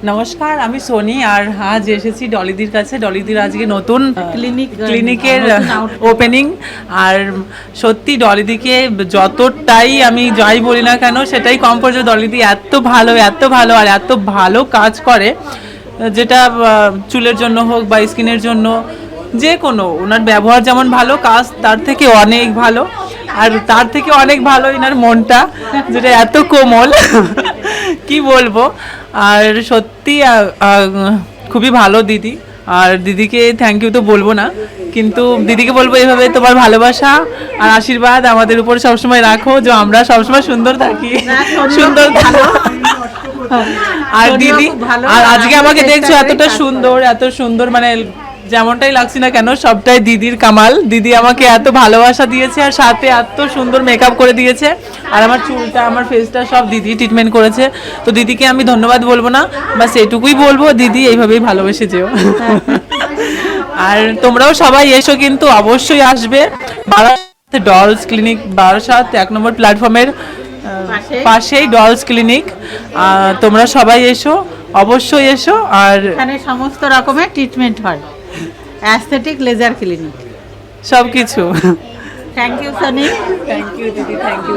নমস্কার, আমি সোনি। আর আজ এসেছি ডলিদির কাছে। ডলিদির আজকে নতুন ক্লিনিকের ওপেনিং। আর সত্যি ডলিদিকে যতটাই আমি যাই বলি না কেন সেটাই কম পড়ছে। ডলিদি এত ভালো আর এত ভালো কাজ করে, যেটা চুলের জন্য হোক বা স্কিনের জন্য, যে কোনো ওনার ব্যবহার যেমন ভালো, কাজ তার থেকে অনেক ভালো। আর তার থেকে অনেক ভালো এনার মনটা, যেটা এত কোমল কি বলবো। আর সত্যি খুবই ভালো দিদি। আর দিদিকে থ্যাংক ইউ তো বলবো না, কিন্তু দিদিকে বলবো এভাবে তোমার ভালোবাসা আর আশীর্বাদ আমাদের উপর সবসময় রাখো, যে আমরা সবসময় সুন্দর থাকি, সুন্দর আর দিদি, আর আজকে আমাকে দেখছো এতটা সুন্দর, এত সুন্দর, মানে যেমনটাই লাগছি না কেন সবটাই দিদির কামাল। দিদি আমাকে এত ভালোবাসা দিয়েছে আর সাথে এত সুন্দর মেকআপ করে দিয়েছে। আর আমার চুলটা, আমার ফেসটা সব দিদি ট্রিটমেন্ট করেছে। তো দিদিকে আমি ধন্যবাদ বলবো না, বাস এটুকুই বলবো, দিদি এইভাবেই ভালোবেসে যেও। আর তোমরাও সবাই এসো, কিন্তু অবশ্যই আসবে। ডলস ক্লিনিক বারাসাত 1 নম্বর প্ল্যাটফর্মের পাশেই ডলস ক্লিনিক। তোমরা সবাই এসো, অবশ্যই এসো। আর এখানে সমস্ত রকমের ট্রিটমেন্ট হয়, অ্যাস্থেটিক লেজার ক্লিনিক সব কিছু। Thank you Soni. Thank you দিদি, থ্যাংক ইউ।